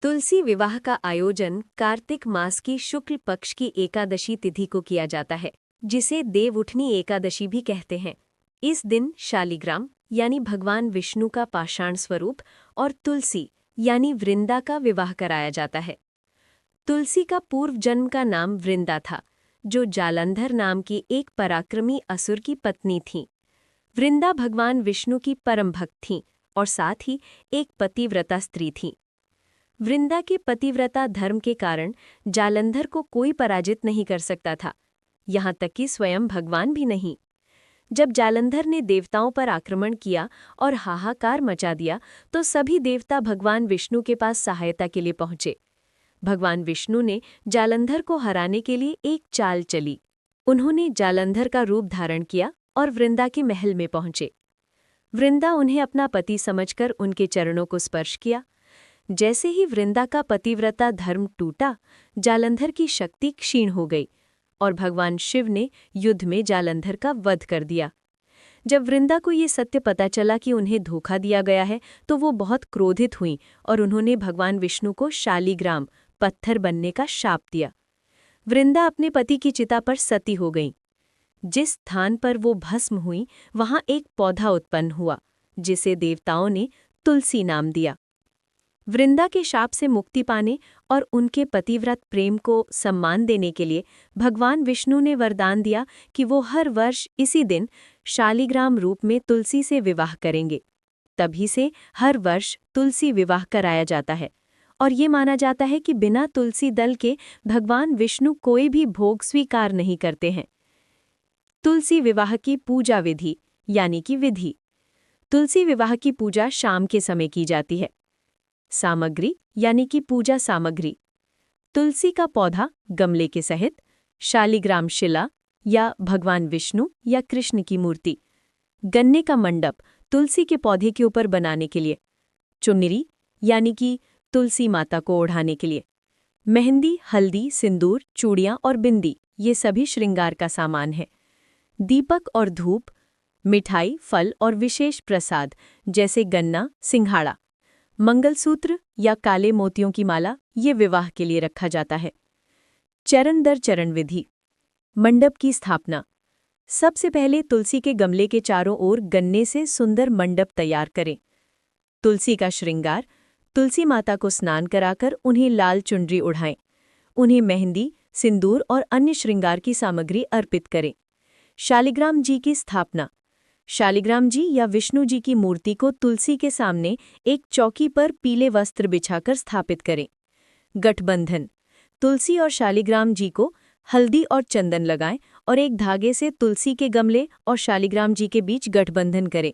तुलसी विवाह का आयोजन कार्तिक मास की शुक्ल पक्ष की एकादशी तिथि को किया जाता है, जिसे देवउठनी एकादशी भी कहते हैं। इस दिन शालिग्राम यानी भगवान विष्णु का पाषाण स्वरूप और तुलसी यानी वृंदा का विवाह कराया जाता है। तुलसी का पूर्व जन्म का नाम वृंदा था, जो जालंधर नाम की एक पराक्रमी असुर की पत्नी थीं। वृंदा भगवान विष्णु की परम भक्त थीं और साथ ही एक पतिव्रता स्त्री थीं। वृंदा के पतिव्रता धर्म के कारण जालंधर को कोई पराजित नहीं कर सकता था, यहाँ तक कि स्वयं भगवान भी नहीं। जब जालंधर ने देवताओं पर आक्रमण किया और हाहाकार मचा दिया, तो सभी देवता भगवान विष्णु के पास सहायता के लिए पहुंचे। भगवान विष्णु ने जालंधर को हराने के लिए एक चाल चली। उन्होंने जालंधर का रूप धारण किया और वृंदा के महल में पहुंचे। वृंदा उन्हें अपना पति समझकर उनके चरणों को स्पर्श किया। जैसे ही वृंदा का पतिव्रता धर्म टूटा, जालंधर की शक्ति क्षीण हो गई और भगवान शिव ने युद्ध में जालंधर का वध कर दिया। जब वृंदा को ये सत्य पता चला कि उन्हें धोखा दिया गया है, तो वो बहुत क्रोधित हुईं और उन्होंने भगवान विष्णु को शालिग्राम, पत्थर बनने का शाप दिया। वृंदा अपने पति की चिता पर सती हो गईं। जिस स्थान पर वो भस्म हुई, वहां एक पौधा उत्पन्न हुआ, जिसे देवताओं ने तुलसी नाम दिया। वृंदा के शाप से मुक्ति पाने और उनके पतिव्रत प्रेम को सम्मान देने के लिए भगवान विष्णु ने वरदान दिया कि वो हर वर्ष इसी दिन शालिग्राम रूप में तुलसी से विवाह करेंगे। तभी से हर वर्ष तुलसी विवाह कराया जाता है और ये माना जाता है कि बिना तुलसी दल के भगवान विष्णु कोई भी भोग स्वीकार नहीं करते हैं। तुलसी विवाह की पूजा विधि यानी कि विधि। तुलसी विवाह की पूजा शाम के समय की जाती है। सामग्री यानी कि पूजा सामग्री: तुलसी का पौधा गमले के सहित, शालिग्राम शिला या भगवान विष्णु या कृष्ण की मूर्ति, गन्ने का मंडप तुलसी के पौधे के ऊपर बनाने के लिए, चुनरी यानी कि तुलसी माता को ओढ़ाने के लिए, मेहंदी, हल्दी, सिंदूर, चूड़ियां और बिंदी, ये सभी श्रृंगार का सामान है। दीपक और धूप, मिठाई, फल और विशेष प्रसाद जैसे गन्ना, सिंघाड़ा, मंगलसूत्र या काले मोतियों की माला ये विवाह के लिए रखा जाता है। चरण दर चरण विधि: मंडप की स्थापना: सबसे पहले तुलसी के गमले के चारों ओर गन्ने से सुंदर मंडप तैयार करें। तुलसी का श्रृंगार: तुलसी माता को स्नान कराकर उन्हें लाल चुनरी उढ़ाएं। उन्हें मेहंदी, सिंदूर और अन्य श्रृंगार की सामग्री अर्पित करें। शालिग्राम जी की स्थापना: शालिग्राम जी या विष्णु जी की मूर्ति को तुलसी के सामने एक चौकी पर पीले वस्त्र बिछाकर स्थापित करें। गठबंधन: तुलसी और शालिग्राम जी को हल्दी और चंदन लगाएं और एक धागे से तुलसी के गमले और शालिग्राम जी के बीच गठबंधन करें।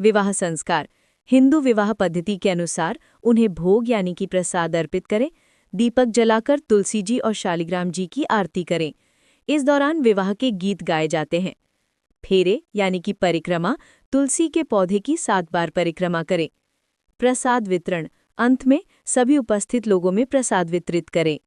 विवाह संस्कार: हिंदू विवाह पद्धति के अनुसार उन्हें भोग यानी कि प्रसाद अर्पित करें। दीपक जलाकर तुलसी जी और शालिग्राम जी की आरती करें। इस दौरान विवाह के गीत गाए जाते हैं। फेरे यानी कि परिक्रमा: तुलसी के पौधे की 7 बार परिक्रमा करें। प्रसाद वितरण: अंत में सभी उपस्थित लोगों में प्रसाद वितरित करें।